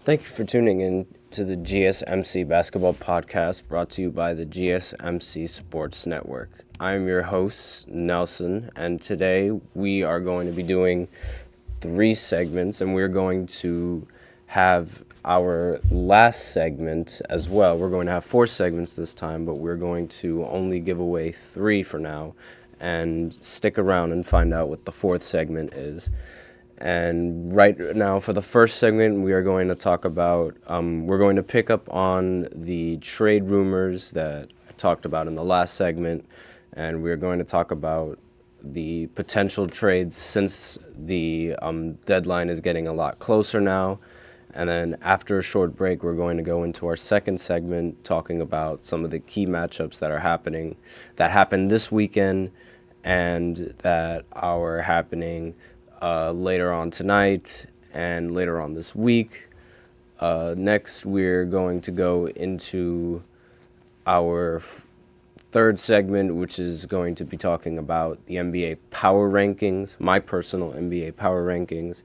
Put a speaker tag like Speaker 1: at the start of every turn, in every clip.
Speaker 1: Thank you for tuning in to the GSMC Basketball Podcast brought to you by the GSMC Sports Network. I'm your host, Nelson, and today we are going to be doing 3 segments, and we're going to have our last segment as well. We're going to have 4 segments this time, but we're going to only give away 3 for now, and stick around and find out what the 4th segment is. And right now, for the first segment, we are going to talk about, we're going to pick up on the trade rumors that I talked about in the last segment, and we're going to talk about the potential trades since the deadline is getting a lot closer now. And then after a short break, we're going to go into our second segment, talking about some of the key matchups that happened this weekend, and that are happening later on tonight and later on this week. Next, we're going to go into our third segment, which is going to be talking about the NBA power rankings, my personal NBA power rankings.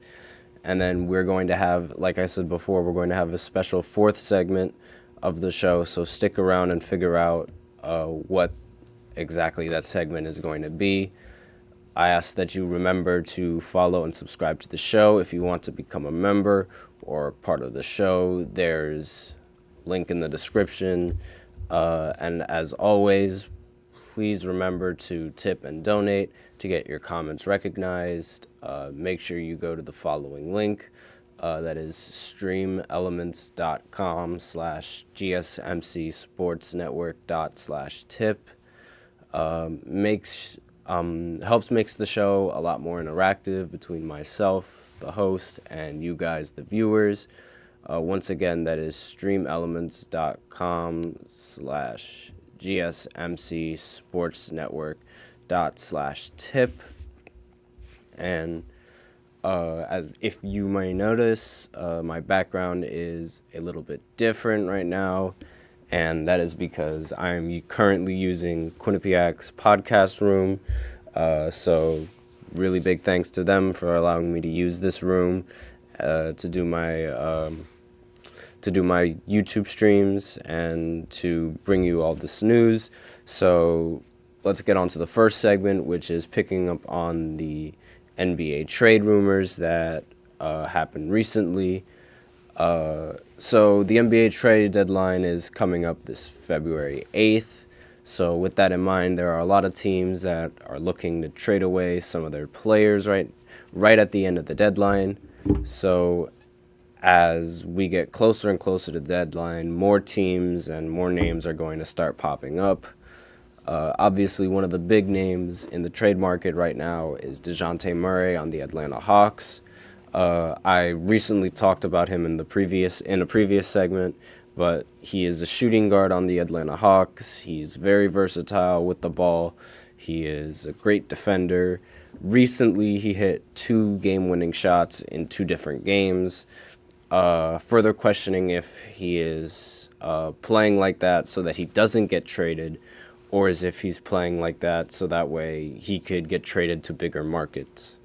Speaker 1: And then we're going to have, like I said before, we're going to have a special 4th segment of the show. So stick around and figure out what exactly that segment is going to be. I ask that you remember to follow and subscribe to the show. If you want to become a member or part of the show, there's a link in the description. And as always, please remember to tip and donate to get your comments recognized. Make sure you go to the following link. That is streamelements.com/gsmcsportsnetwork./tip. Makes the show a lot more interactive between myself, the host, and you guys, the viewers. Once again, that is streamelements.com/gsmcsportsnetwork./tip. And as if you may notice, my background is a little bit different right now, and that is because I'm currently using Quinnipiac's podcast room. So really big thanks to them for allowing me to use this room to do my YouTube streams and to bring you all this news. So let's get on to the first segment, which is picking up on the NBA trade rumors that happened recently. So the NBA trade deadline is coming up this February 8th. So with that in mind, there are a lot of teams that are looking to trade away some of their players right at the end of the deadline. So as we get closer and closer to the deadline, more teams and more names are going to start popping up. Obviously, one of the big names in the trade market right now is Dejounte Murray on the Atlanta Hawks. I recently talked about him in a previous segment, but he is a shooting guard on the Atlanta Hawks. He's very versatile with the ball. He is a great defender. Recently, he hit 2 game-winning shots in 2 different games. Further questioning if he is playing like that so that he doesn't get traded, or as if he's playing like that so that way he could get traded to bigger markets.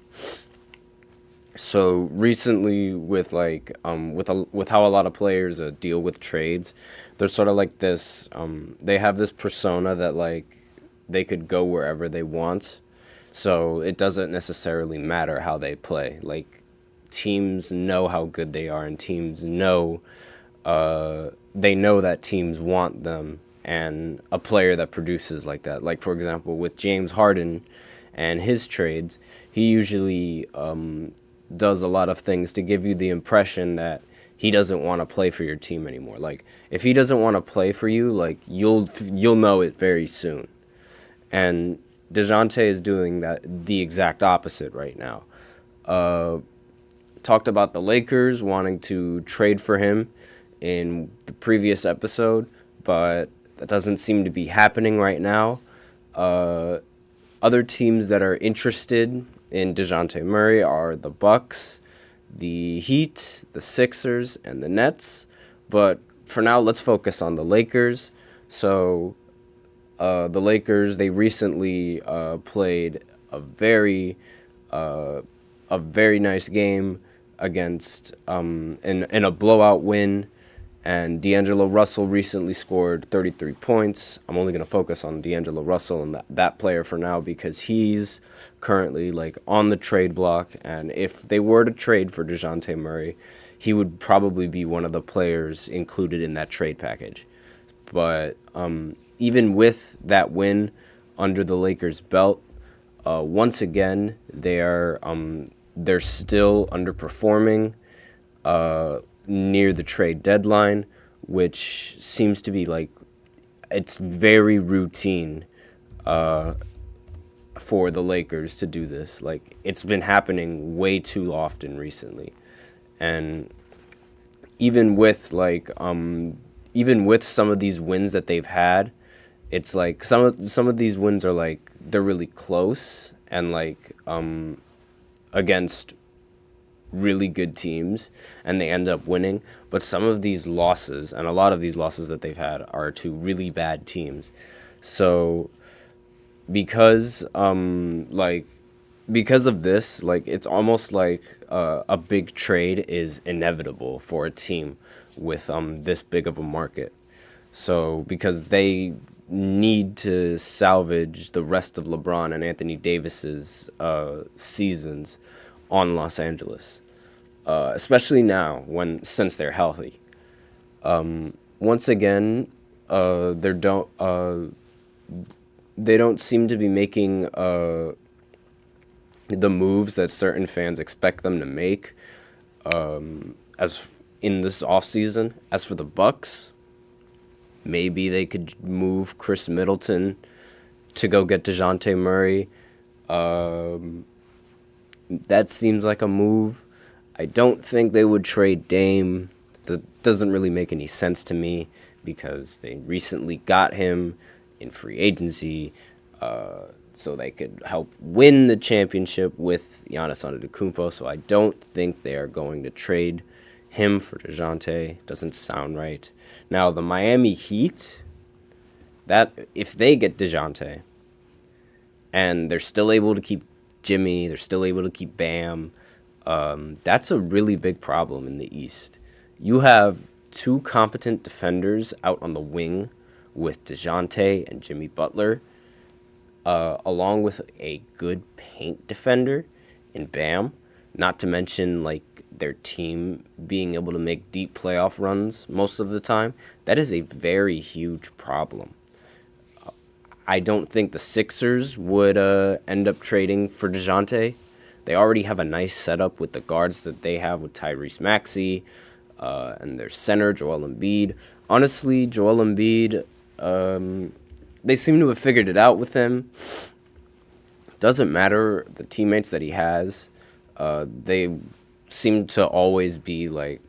Speaker 1: So recently, with with how a lot of players deal with trades, they're sort of like this. They have this persona that they could go wherever they want, so it doesn't necessarily matter how they play. Teams know how good they are, and teams know that teams want them, and a player that produces like that. Like, for example, with James Harden and his trades, he usually does a lot of things to give you the impression that he doesn't want to play for your team anymore. If he doesn't want to play for you, you'll know it very soon. And DeJounte is doing the exact opposite right now. Talked about the Lakers wanting to trade for him in the previous episode, but that doesn't seem to be happening right now. Other teams that are interested in DeJounte Murray are the Bucks, the Heat, the Sixers, and the Nets. But for now, let's focus on the Lakers. So the Lakers, they recently played a very nice game against in a blowout win. And Dangelo Russell recently scored 33 points. I'm only going to focus on Dangelo Russell and that player for now because he's currently like on the trade block. And if they were to trade for DeJounte Murray, he would probably be one of the players included in that trade package. But even with that win under the Lakers' belt, once again they're still underperforming near the trade deadline, which seems to be like it's very routine for the Lakers to do this. Like it's been happening way too often recently, and even with some of these wins that they've had, it's like some of these wins are like they're really close and like against really good teams and they end up winning, but some of these losses and a lot of these losses that they've had are to really bad teams. So because of this, like it's almost like a big trade is inevitable for a team with this big of a market. So because they need to salvage the rest of LeBron and Anthony Davis's seasons on Los Angeles. Especially now, since they're healthy. Once again, they don't seem to be making the moves that certain fans expect them to make. As in this offseason, as for the Bucks, maybe they could move Chris Middleton to go get DeJounte Murray. That seems like a move. I don't think they would trade Dame. That doesn't really make any sense to me because they recently got him in free agency so they could help win the championship with Giannis Antetokounmpo. So I don't think they are going to trade him for DeJounte. Doesn't sound right. Now, the Miami Heat, that if they get DeJounte and they're still able to keep Jimmy, they're still able to keep Bam, that's a really big problem in the East. You have two competent defenders out on the wing with DeJounte and Jimmy Butler, along with a good paint defender in Bam, not to mention like their team being able to make deep playoff runs most of the time. That is a very huge problem. I don't think the Sixers would end up trading for DeJounte. They already have a nice setup with the guards that they have with Tyrese Maxey and their center, Joel Embiid. Honestly, Joel Embiid, they seem to have figured it out with him. Doesn't matter the teammates that he has. They seem to always be like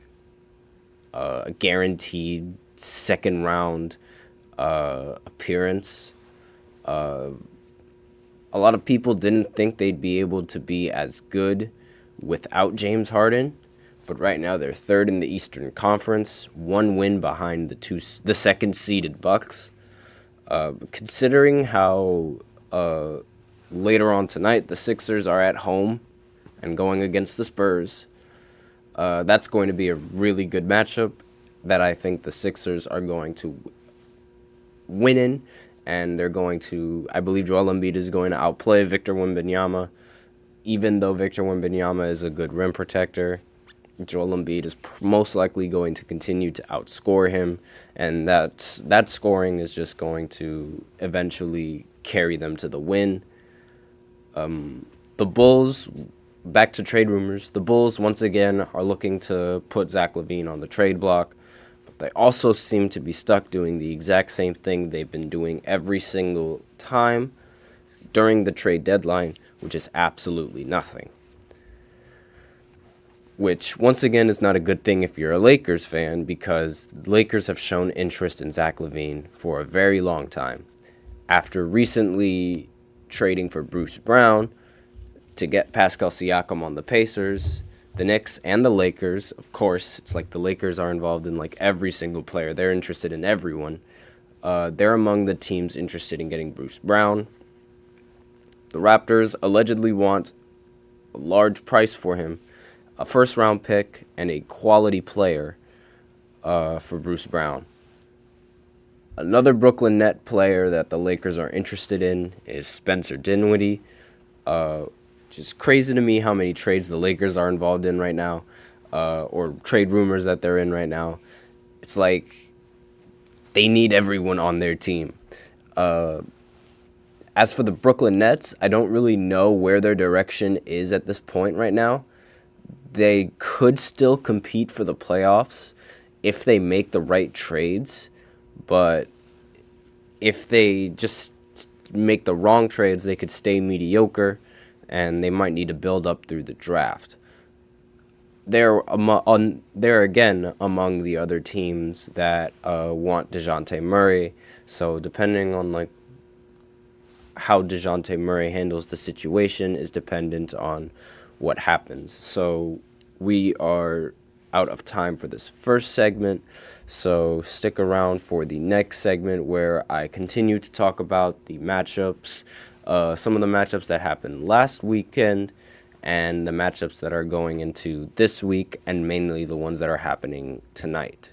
Speaker 1: a guaranteed second round appearance. A lot of people didn't think they'd be able to be as good without James Harden, but right now they're third in the Eastern Conference, one win behind the second-seeded Bucks. Considering how later on tonight the Sixers are at home and going against the Spurs, that's going to be a really good matchup that I think the Sixers are going to win in. And they're going to, I believe Joel Embiid is going to outplay Victor Wembanyama. Even though Victor Wembanyama is a good rim protector, Joel Embiid is most likely going to continue to outscore him. And that scoring is just going to eventually carry them to the win. The Bulls, back to trade rumors, the Bulls once again are looking to put Zach LaVine on the trade block. They also seem to be stuck doing the exact same thing they've been doing every single time during the trade deadline, which is absolutely nothing. Which, once again, is not a good thing if you're a Lakers fan because the Lakers have shown interest in Zach LaVine for a very long time. After recently trading for Bruce Brown to get Pascal Siakam on the Pacers, the Knicks and the Lakers, of course, it's like the Lakers are involved in like every single player. They're interested in everyone. They're among the teams interested in getting Bruce Brown. The Raptors allegedly want a large price for him. a first-round pick, and a quality player for Bruce Brown. Another Brooklyn Net player that the Lakers are interested in is Spencer Dinwiddie. Just crazy to me how many trades the Lakers are involved in right now, or trade rumors that they're in right now. It's like they need everyone on their team. As for the Brooklyn Nets, I don't really know where their direction is at this point right now. They could still compete for the playoffs if they make the right trades, but if they just make the wrong trades, they could stay mediocre, and they might need to build up through the draft. They're again among the other teams that want DeJounte Murray, so depending on how DeJounte Murray handles the situation is dependent on what happens. So we are out of time for this first segment, so stick around for the next segment where I continue to talk about the matchups, some of the matchups that happened last weekend, and the matchups that are going into this week, and mainly the ones that are happening tonight.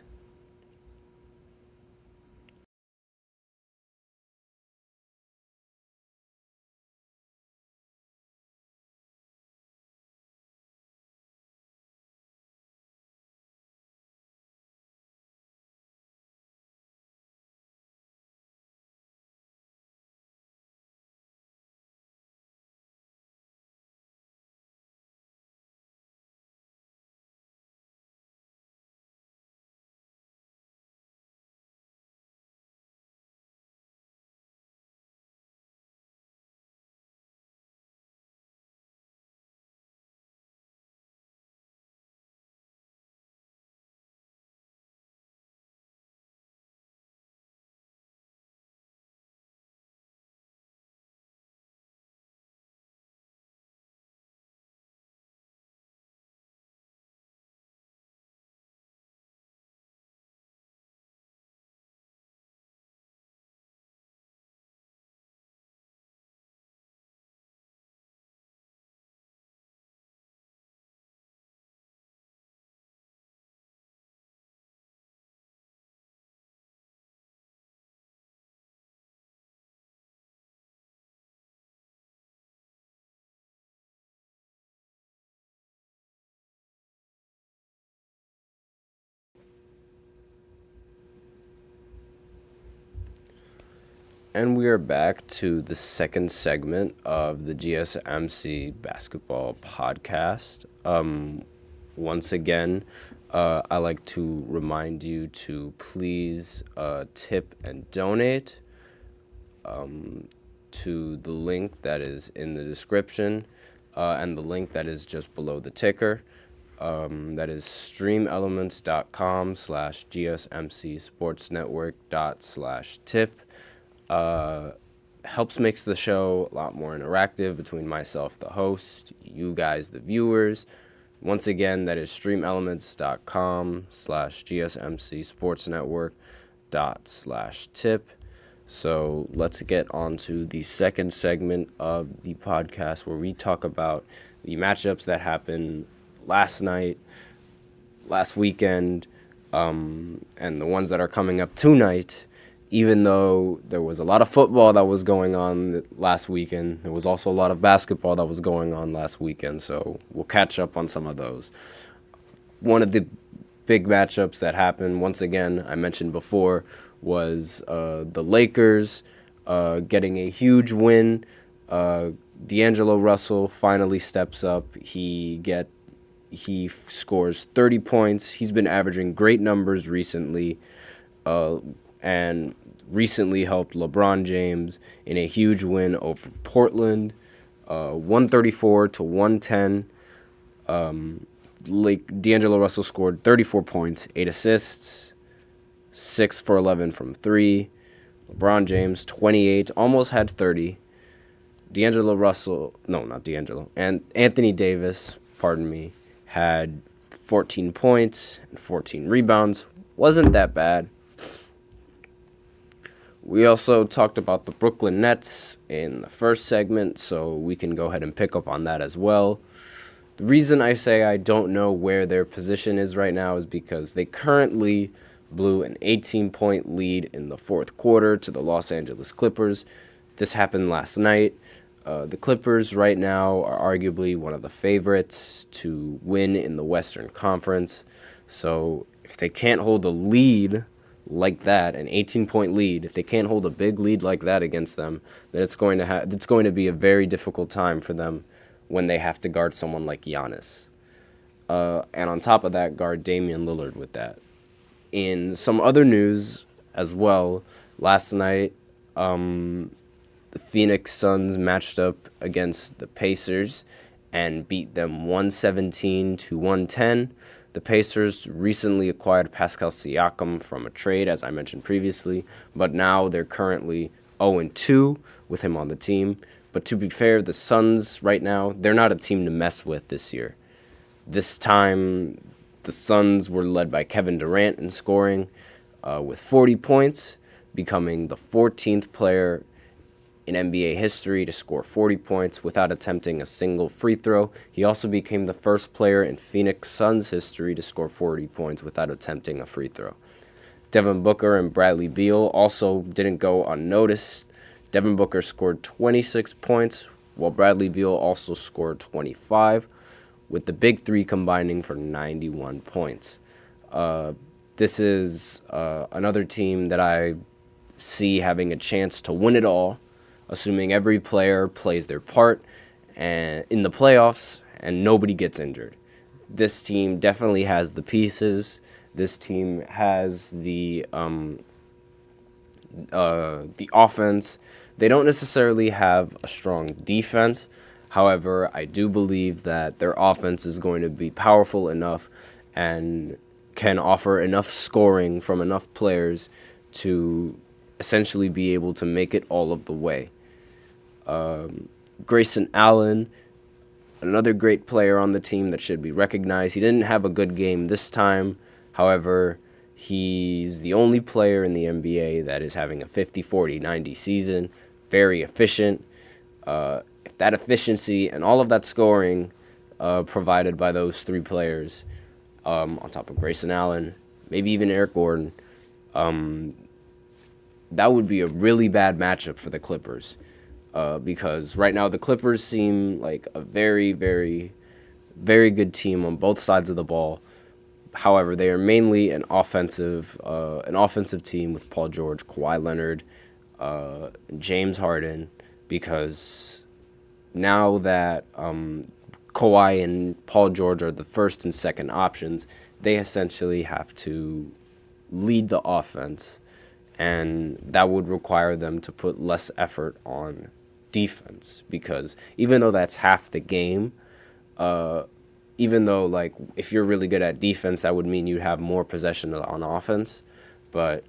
Speaker 1: And we are back to the second segment of the GSMC Basketball Podcast. Once again, I like to remind you to please tip and donate to the link that is in the description and the link that is just below the ticker. That is streamelements.com/gsmcsportsnetwork./tip. Helps makes the show a lot more interactive between myself, the host, you guys, the viewers. Once again, that is streamelements.com/gsmcsportsnetwork./tip. So let's get on to the second segment of the podcast where we talk about the matchups that happened last night, last weekend, and the ones that are coming up tonight. Even though there was a lot of football that was going on last weekend, there was also a lot of basketball that was going on last weekend, so we'll catch up on some of those. One of the big matchups that happened, once again, I mentioned before, was the Lakers getting a huge win. Dangelo Russell finally steps up. He scores 30 points. He's been averaging great numbers recently, and recently helped LeBron James in a huge win over Portland, 134-110. Dangelo Russell scored 34 points, 8 assists, 6 for 11 from 3. LeBron James, 28, almost had 30. Anthony Davis, had 14 points and 14 rebounds. Wasn't that bad. We also talked about the Brooklyn Nets in the first segment, so we can go ahead and pick up on that as well. The reason I say I don't know where their position is right now is because they currently blew an 18-point lead in the fourth quarter to the Los Angeles Clippers. This happened last night. The Clippers right now are arguably one of the favorites to win in the Western Conference. So if they can't hold a lead like that, an 18-point lead, if they can't hold a big lead like that against them, then it's going to be a very difficult time for them when they have to guard someone like Giannis. And on top of that, guard Damian Lillard with that. In some other news as well, last night, the Phoenix Suns matched up against the Pacers and beat them 117-110. The Pacers recently acquired Pascal Siakam from a trade, as I mentioned previously, but now they're currently 0-2 with him on the team. But to be fair, the Suns right now, they're not a team to mess with this year. This time, the Suns were led by Kevin Durant in scoring with 40 points, becoming the 14th player in NBA history to score 40 points without attempting a single free throw. He also became the first player in Phoenix Suns history to score 40 points without attempting a free throw. Devin Booker and Bradley Beal also didn't go unnoticed. Devin Booker scored 26 points, while Bradley Beal also scored 25, with the big three combining for 91 points. This is another team that I see having a chance to win it all, assuming every player plays their part and in the playoffs and nobody gets injured. This team definitely has the pieces. This team has the offense. They don't necessarily have a strong defense. However, I do believe that their offense is going to be powerful enough and can offer enough scoring from enough players to essentially be able to make it all of the way. Grayson Allen, another great player on the team that should be recognized. He didn't have a good game this time. However, he's the only player in the NBA that is having a 50, 40, 90 season. Very efficient. If that efficiency and all of that scoring provided by those three players, on top of Grayson Allen, maybe even Eric Gordon, that would be a really bad matchup for the Clippers. Because right now the Clippers seem like a very, very, very good team on both sides of the ball. However, they are mainly an offensive team with Paul George, Kawhi Leonard, James Harden, because now that Kawhi and Paul George are the first and second options, they essentially have to lead the offense, and that would require them to put less effort on defense, because even though that's half the game, even though, like, if you're really good at defense, that would mean you'd have more possession on offense, but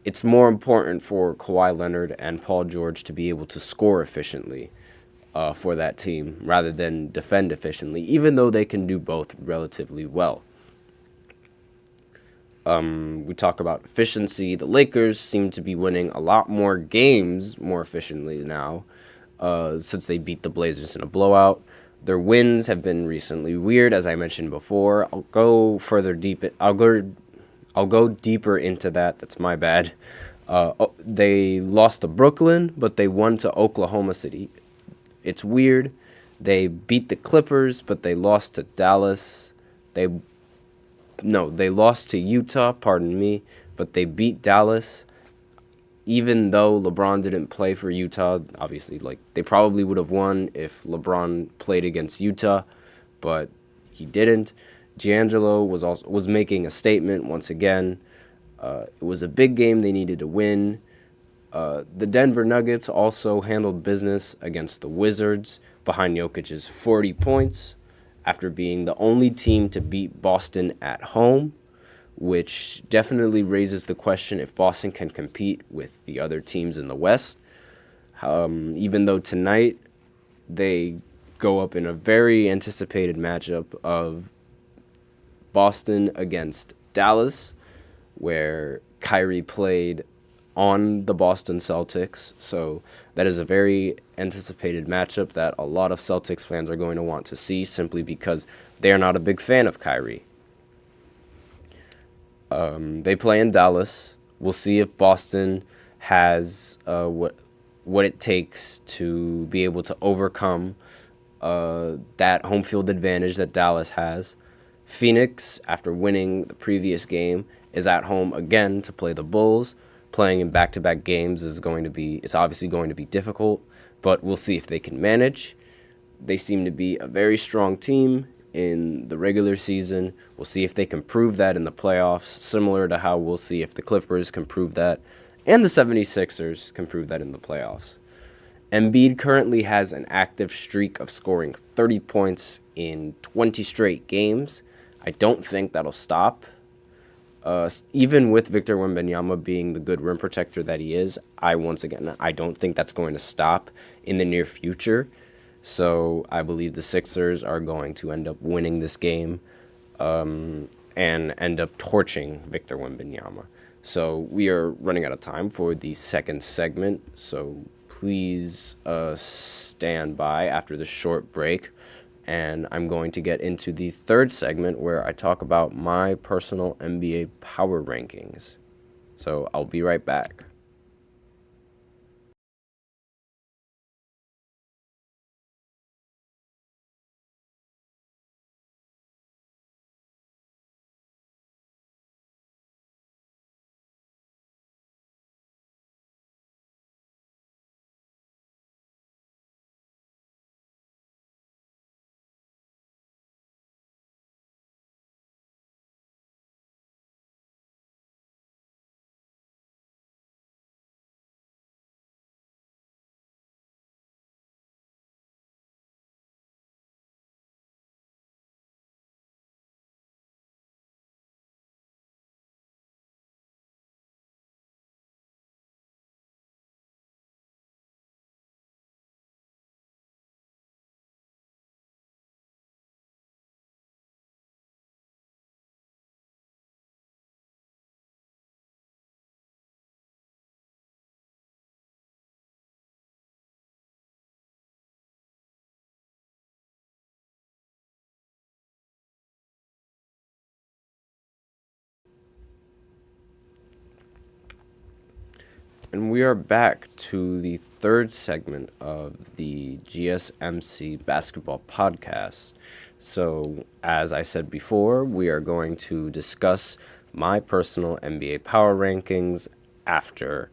Speaker 1: it's more important for Kawhi Leonard and Paul George to be able to score efficiently for that team rather than defend efficiently, even though they can do both relatively well. We talk about efficiency. The Lakers seem to be winning a lot more games more efficiently now since they beat the Blazers in a blowout. Their wins have been recently weird, as I mentioned before. I'll go deeper into that. That's my bad. They lost to Brooklyn, but they won to Oklahoma City. It's weird. They beat the Clippers, but they lost to Dallas. They lost to Utah, but they beat Dallas. Even though LeBron didn't play for Utah, obviously, like, they probably would have won if LeBron played against Utah, but he didn't. D'Angelo was making a statement once again. It was a big game they needed to win. The Denver Nuggets also handled business against the Wizards behind Jokic's 40 points after being the only team to beat Boston at home, which definitely raises the question if Boston can compete with the other teams in the West. Even though tonight they go up in a very anticipated matchup of Boston against Dallas, where Kyrie played on the Boston Celtics. So that is a very anticipated matchup that a lot of Celtics fans are going to want to see simply because they are not a big fan of Kyrie. They play in Dallas. We'll see if Boston has what it takes to be able to overcome that home field advantage that Dallas has. Phoenix, after winning the previous game, is at home again to play the Bulls. Playing in back-to-back games it's obviously going to be difficult, but we'll see if they can manage. They seem to be a very strong team in the regular season. We'll see if they can prove that in the playoffs, similar to how we'll see if the Clippers can prove that and the 76ers can prove that in the playoffs. Embiid currently has an active streak of scoring 30 points in 20 straight games. I don't think that'll stop. Even with Victor Wembanyama being the good rim protector that he is, I don't think that's going to stop in the near future. So I believe the Sixers are going to end up winning this game and end up torching Victor Wembanyama. So we are running out of time for the second segment, so please stand by after the short break. And I'm going to get into the third segment where I talk about my personal NBA power rankings. So I'll be right back. And we are back to the third segment of the GSMC Basketball Podcast. So, as I said before, we are going to discuss my personal NBA power rankings after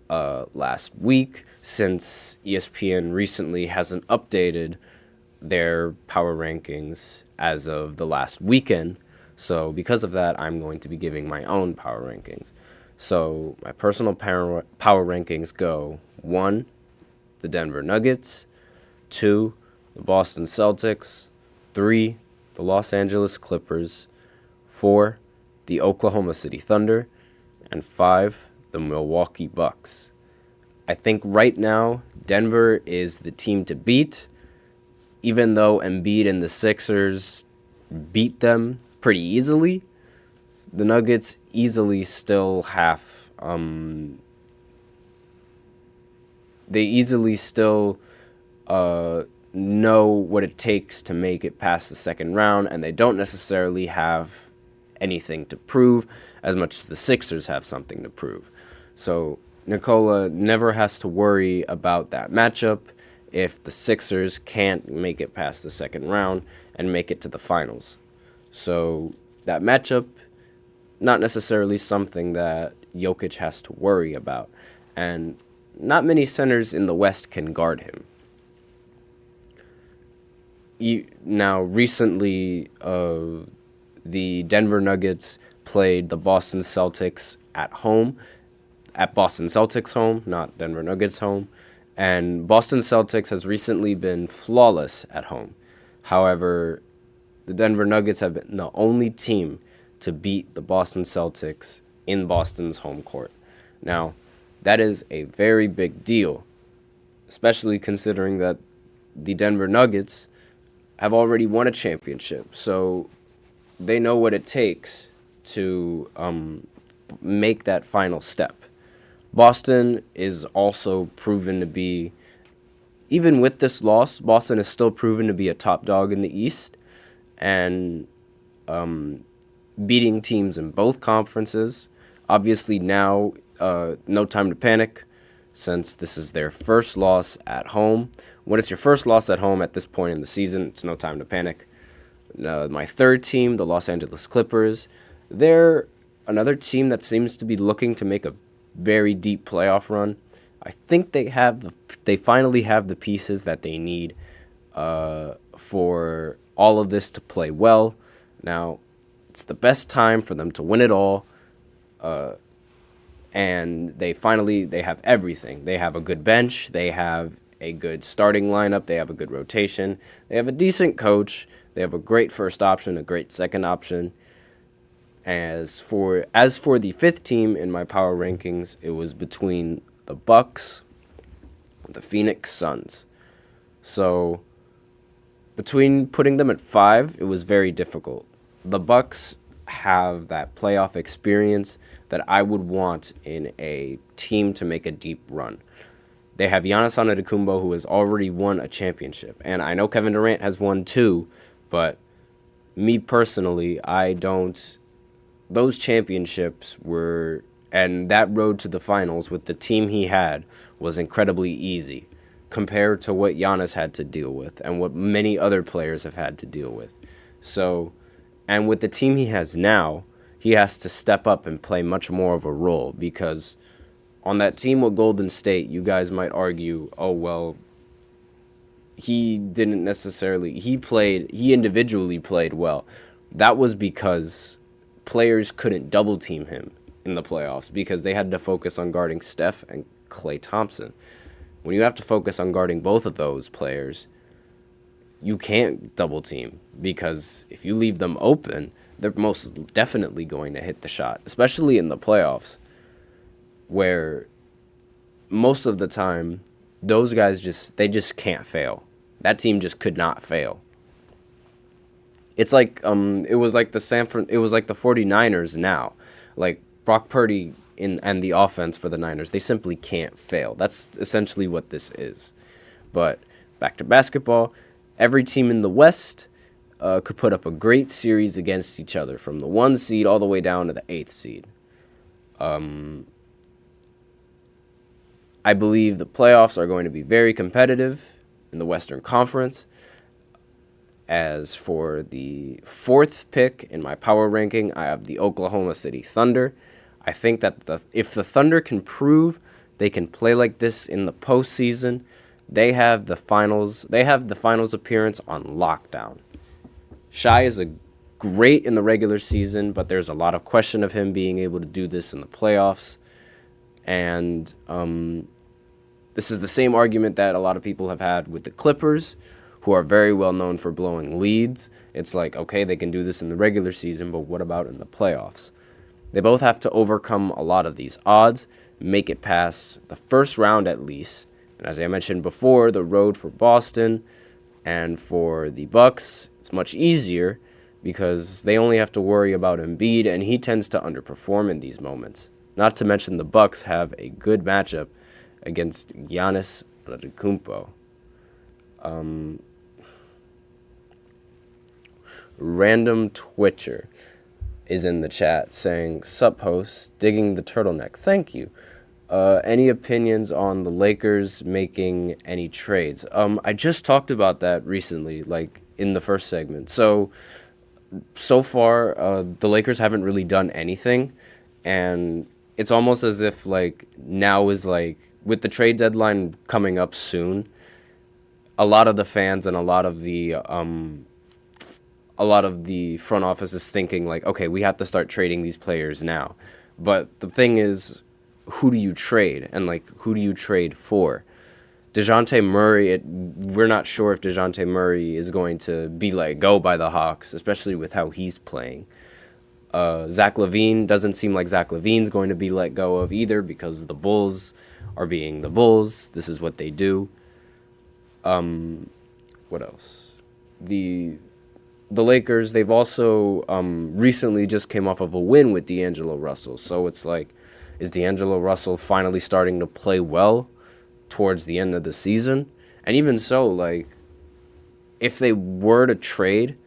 Speaker 1: last week, since ESPN recently hasn't updated their power rankings as of the last weekend. So, because of that, I'm going to be giving my own power rankings. So my personal power rankings go 1, the Denver Nuggets, 2, the Boston Celtics, 3, the Los Angeles Clippers, 4, the Oklahoma City Thunder, and 5, the Milwaukee Bucks. I think right now Denver is the team to beat, even though Embiid and the Sixers beat them pretty easily. The Nuggets easily still have, they easily still know what it takes to make it past the second round, and they don't necessarily have anything to prove as much as the Sixers have something to prove. So Nikola never has to worry about that matchup if the Sixers can't make it past the second round and make it to the finals. So that matchup, not necessarily something that Jokic has to worry about. And not many centers in the West can guard him. Now, recently, the Denver Nuggets played the Boston Celtics at home, at Boston Celtics home, not Denver Nuggets home. And Boston Celtics has recently been flawless at home. However, the Denver Nuggets have been the only team to beat the Boston Celtics in Boston's home court. Now, that is a very big deal, especially considering that the Denver Nuggets have already won a championship. So they know what it takes to make that final step. Boston is also proven to be, even with this loss, Boston is still proven to be a top dog in the East and beating teams in both conferences. Obviously now, no time to panic since this is their first loss at home. When it's your first loss at home at this point in the season, it's no time to panic. My third team, the Los Angeles Clippers, they're another team that seems to be looking to make a very deep playoff run. I think they finally have the pieces that they need for all of this to play well. Now, it's the best time for them to win it all, and they have everything. They have a good bench. They have a good starting lineup. They have a good rotation. They have a decent coach. They have a great first option, a great second option. As for the fifth team in my power rankings, it was between the Bucks and the Phoenix Suns. So between putting them at 5, it was very difficult. The Bucks have that playoff experience that I would want in a team to make a deep run. They have Giannis Antetokounmpo, who has already won a championship. And I know Kevin Durant has won too, but me personally, those championships were, and that road to the finals with the team he had was incredibly easy compared to what Giannis had to deal with and what many other players have had to deal with. So, and with the team he has now, he has to step up and play much more of a role because on that team with Golden State, you guys might argue, oh, well, he individually played well. That was because players couldn't double team him in the playoffs because they had to focus on guarding Steph and Klay Thompson. When you have to focus on guarding both of those players, you can't double team because if you leave them open, they're most definitely going to hit the shot, especially in the playoffs where most of the time those guys just can't fail. That team just could not fail. It's like it was like the 49ers now. Like Brock Purdy and the offense for the Niners, they simply can't fail. That's essentially what this is. But back to basketball, every team in the West could put up a great series against each other from the 1 seed all the way down to the 8th seed. I believe the playoffs are going to be very competitive in the Western Conference. As for the 4th pick in my power ranking, I have the Oklahoma City Thunder. I think that if the Thunder can prove they can play like this in the postseason, they have the finals appearance on lockdown. Shai is great in the regular season, but there's a lot of question of him being able to do this in the playoffs. And this is the same argument that a lot of people have had with the Clippers, who are very well known for blowing leads. It's like, okay, they can do this in the regular season, but what about in the playoffs? They both have to overcome a lot of these odds, make it past the first round at least. And as I mentioned before, the road for Boston and for the Bucks, it's much easier because they only have to worry about Embiid, and he tends to underperform in these moments. Not to mention the Bucks have a good matchup against Giannis Antetokounmpo. Random Twitcher is in the chat saying, "Sup host, digging the turtleneck. Thank you. Any opinions on the Lakers making any trades?" I just talked about that recently, like in the first segment. So far, the Lakers haven't really done anything, and it's almost as if like now is like with the trade deadline coming up soon, a lot of the fans and a lot of the front office is thinking like, okay, we have to start trading these players now. But the thing is, who do you trade? And like, who do you trade for? DeJounte Murray, we're not sure if DeJounte Murray is going to be let go by the Hawks, especially with how he's playing. Zach LaVine, doesn't seem like Zach LaVine's going to be let go of either because the Bulls are being the Bulls. This is what they do. What else? The Lakers, they've also recently just came off of a win with Dangelo Russel. So it's like, Is Dangelo Russel finally starting to play well towards the end of the season? And even so, like, if they were to trade,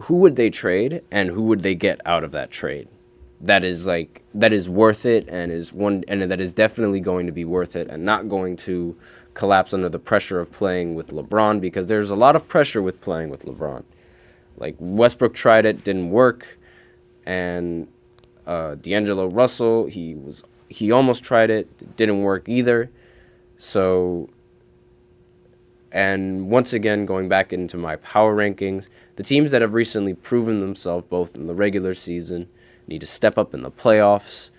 Speaker 1: who would they trade and who would they get out of that trade? That is worth it and that is definitely going to be worth it and not going to collapse under the pressure of playing with LeBron, because there's a lot of pressure with playing with LeBron. Like, Westbrook tried it, didn't work, and Dangelo Russell, he almost tried it, didn't work either. So, and once again, going back into my power rankings, the teams that have recently proven themselves both in the regular season need to step up in the playoffs,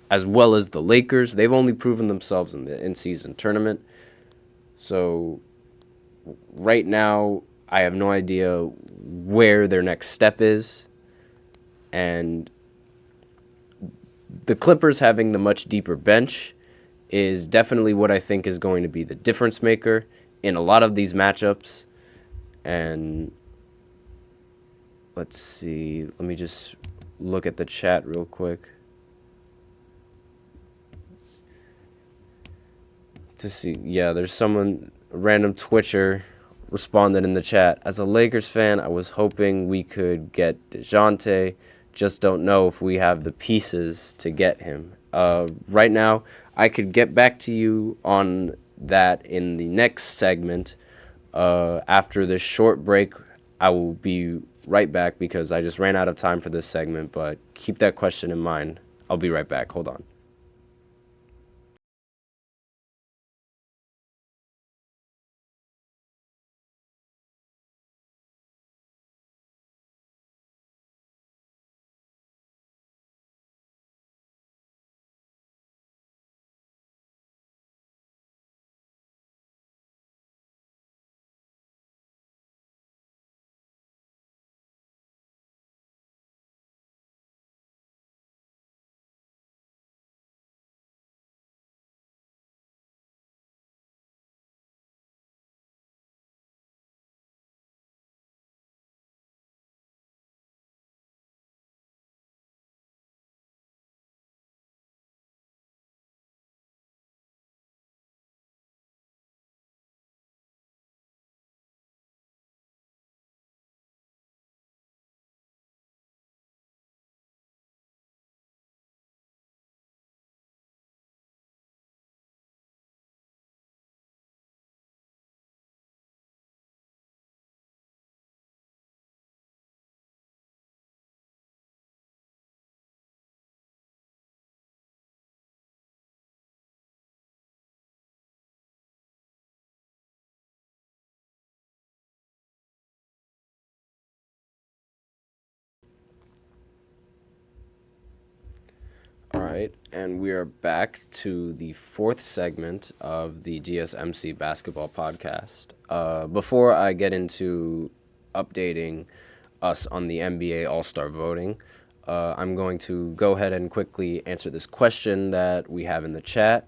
Speaker 1: as well as the Lakers. They've only proven themselves in the in-season tournament. So right now, I have no idea where their next step is. And the Clippers having the much deeper bench is definitely what I think is going to be the difference maker in a lot of these matchups. And let's see, let me just look at the chat real quick to see. Yeah, there's someone, a random Twitcher, responded in the chat. As a Lakers fan, I was hoping we could get DeJounte. Just don't know if we have the pieces to get him. Right now, I could get back to you on that in the next segment. After this short break, I will be right back because I just ran out of time for this segment, but keep that question in mind. I'll be right back. Hold on. All right, and we are back to the fourth segment of the GSMC Basketball Podcast. Before I get into updating us on the NBA All-Star voting, I'm going to go ahead and quickly answer this question that we have in the chat.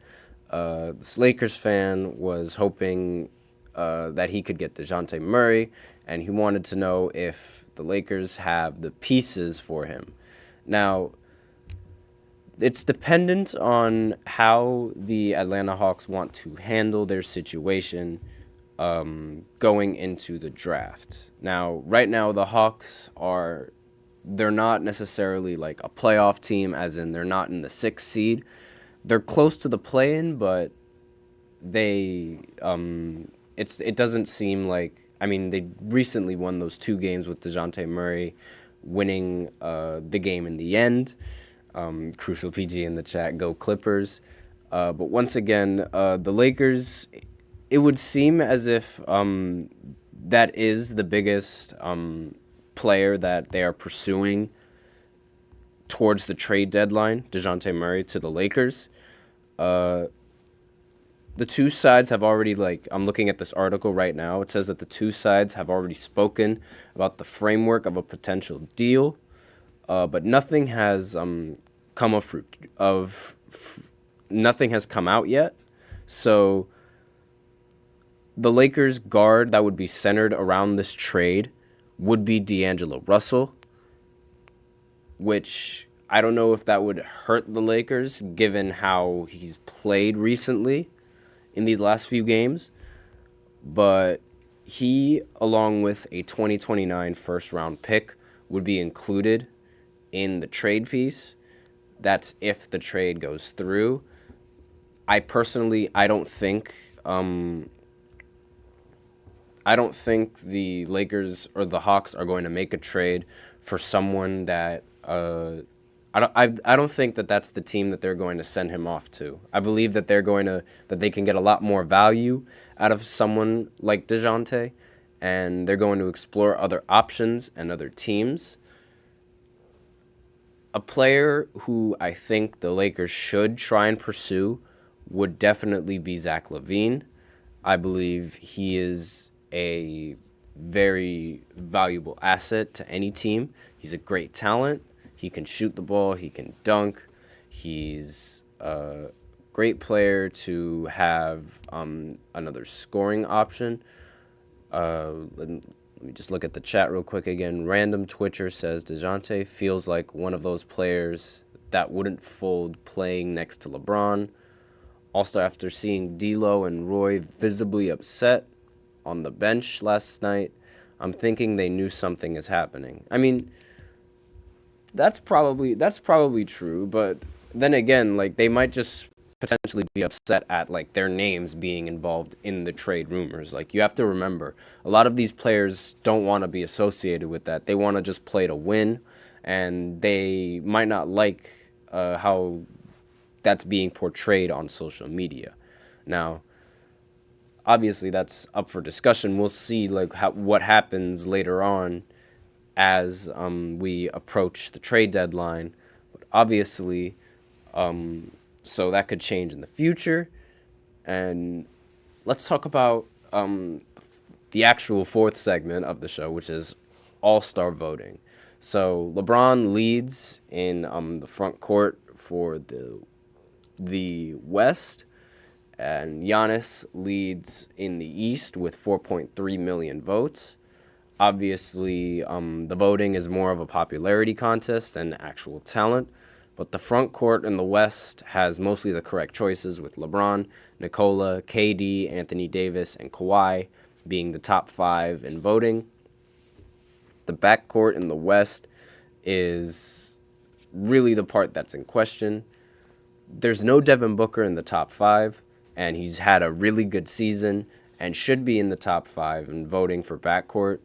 Speaker 1: This Lakers fan was hoping that he could get DeJounte Murray, and he wanted to know if the Lakers have the pieces for him. Now, it's dependent on how the Atlanta Hawks want to handle their situation going into the draft. Now, right now, the Hawks they're not necessarily like a playoff team, as in they're not in the 6th seed. They're close to the play-in, but it doesn't seem like, I mean, they recently won those 2 games with DeJounte Murray winning the game in the end. Crucial PG in the chat, go Clippers. But once again, the Lakers, it would seem as if that is the biggest player that they are pursuing towards the trade deadline, DeJounte Murray to the Lakers. The two sides have already, I'm looking at this article right now. It says that the two sides have already spoken about the framework of a potential deal, but nothing has nothing has come out yet. So the Lakers guard that would be centered around this trade would be Dangelo Russell, which I don't know if that would hurt the Lakers given how he's played recently in these last few games. But he, along with a 2029 first-round pick, would be included in the trade piece. That's if the trade goes through. I personally, I don't think the Lakers or the Hawks are going to make a trade for someone that I don't think that that's the team that they're going to send him off to. I believe that they can get a lot more value out of someone like DeJounte, and they're going to explore other options and other teams. A player who I think the Lakers should try and pursue would definitely be Zach LaVine. I believe he is a very valuable asset to any team. He's a great talent. He can shoot the ball. He can dunk. He's a great player to have another scoring option. Let me just look at the chat real quick again. Random Twitcher says DeJounte feels like one of those players that wouldn't fold playing next to LeBron. Also, after seeing D'Lo and Roy visibly upset on the bench last night, I'm thinking they knew something is happening. I mean, that's probably true, but then again, like, they might just potentially be upset at like their names being involved in the trade rumors. Like, you have to remember, a lot of these players don't want to be associated with that. They want to just play to win, and they might not like how that's being portrayed on social media. Now, obviously, that's up for discussion. We'll see like what happens later on as we approach the trade deadline. But obviously, so that could change in the future. And let's talk about the actual fourth segment of the show, which is All-Star voting. So LeBron leads in the front court for the West, and Giannis leads in the East with 4.3 million votes. Obviously, the voting is more of a popularity contest than actual talent, but the front court in the West has mostly the correct choices, with LeBron, Nikola, KD, Anthony Davis, and Kawhi being the top 5 in voting. The backcourt in the West is really the part that's in question. There's no Devin Booker in the top 5, and he's had a really good season and should be in the top 5 in voting for backcourt.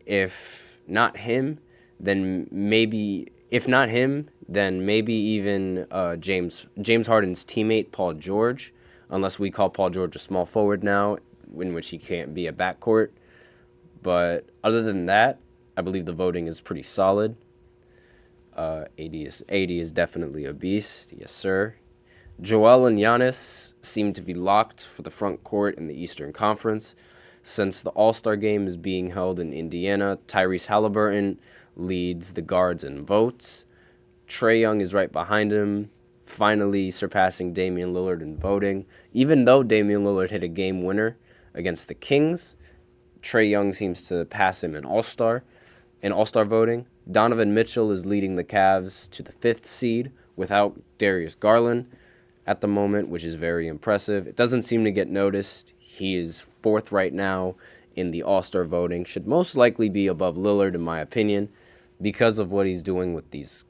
Speaker 1: If not him, then maybe even James Harden's teammate Paul George, unless we call Paul George a small forward now, in which he can't be a backcourt. But other than that, I believe the voting is pretty solid. AD is definitely a beast, yes sir. Joel and Giannis seem to be locked for the front court in the Eastern Conference. Since the All-Star game is being held in Indiana, Tyrese Halliburton leads the guards in votes. Trae Young is right behind him, finally surpassing Damian Lillard in voting. Even though Damian Lillard hit a game winner against the Kings, Trae Young seems to pass him in All-Star voting. Donovan Mitchell is leading the Cavs to the 5th seed without Darius Garland at the moment, which is very impressive. It doesn't seem to get noticed. He is 4th right now in the All-Star voting. Should most likely be above Lillard, in my opinion, because of what he's doing with these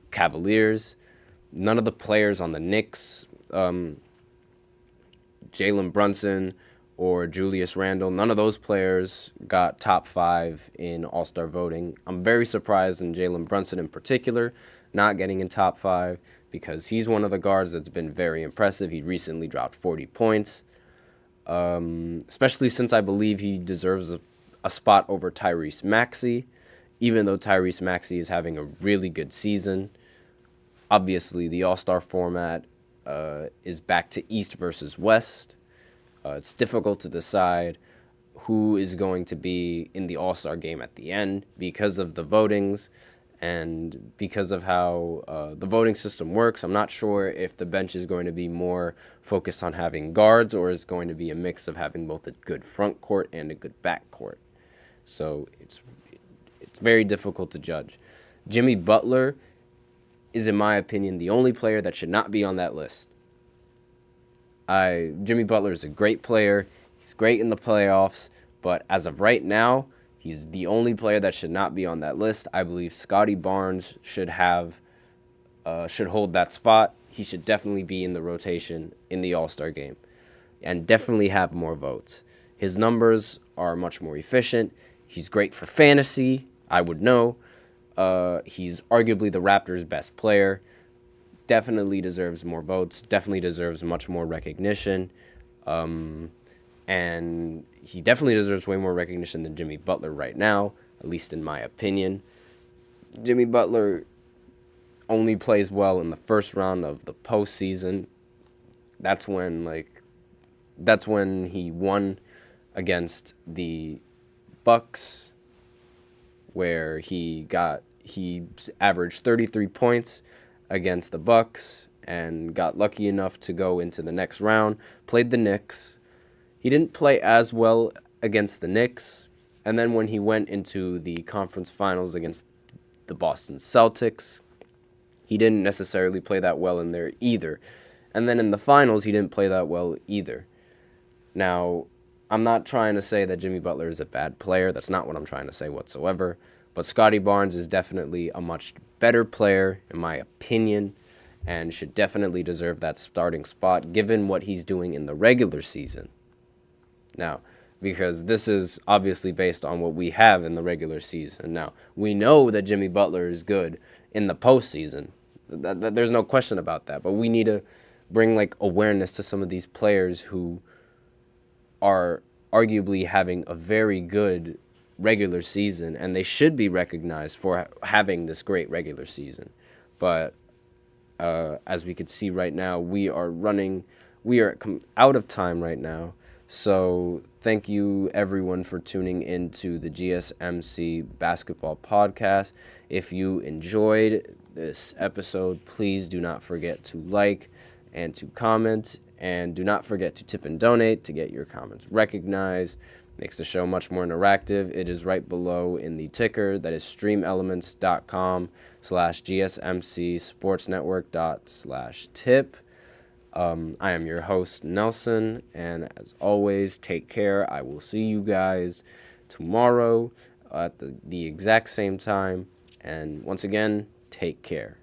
Speaker 1: Cavaliers. None of the players on the Knicks, Jalen Brunson or Julius Randle, none of those players got top 5 in All-Star voting. I'm very surprised in Jalen Brunson in particular not getting in top 5, because he's one of the guards that's been very impressive. He recently dropped 40 points, especially since I believe he deserves a spot over Tyrese Maxey, even though Tyrese Maxey is having a really good season. Obviously, the All-Star format is back to East versus West. It's difficult to decide who is going to be in the All-Star game at the end because of the votings and because of how the voting system works. I'm not sure if the bench is going to be more focused on having guards or is going to be a mix of having both a good front court and a good back court. So it's very difficult to judge. Jimmy Butler is, in my opinion, the only player that should not be on that list. Jimmy Butler is a great player. He's great in the playoffs, but as of right now, he's the only player that should not be on that list. I believe Scotty Barnes should hold that spot. He should definitely be in the rotation in the All-Star game and definitely have more votes. His numbers are much more efficient. He's great for fantasy, I would know. He's arguably the Raptors' best player. Definitely deserves more votes. Definitely deserves much more recognition. And he definitely deserves way more recognition than Jimmy Butler right now, at least in my opinion. Jimmy Butler only plays well in the first round of the postseason. That's when he won against the Bucks, where he averaged 33 points against the Bucks and got lucky enough to go into the next round. Played the Knicks. He didn't play as well against the Knicks, and then when he went into the conference finals against the Boston Celtics, he didn't necessarily play that well in there either. And then in the finals, he didn't play that well either. Now, I'm not trying to say that Jimmy Butler is a bad player. That's not what I'm trying to say whatsoever. But Scotty Barnes is definitely a much better player, in my opinion, and should definitely deserve that starting spot, given what he's doing in the regular season. Now, because this is obviously based on what we have in the regular season. Now, we know that Jimmy Butler is good in the postseason. There's no question about that. But we need to bring awareness to some of these players who are arguably having a very good regular season, and they should be recognized for having this great regular season. But as we could see right now, we are out of time right now. So thank you, everyone, for tuning into the GSMC Basketball Podcast. If you enjoyed this episode, please do not forget to like and to comment, and do not forget to tip and donate to get your comments recognized. Makes the show much more interactive. It is right below in the ticker. That is streamelements.com/gsmcsportsnetwork./tip. I am your host, Nelson, and as always, take care. I will see you guys tomorrow at the exact same time, and once again, take care.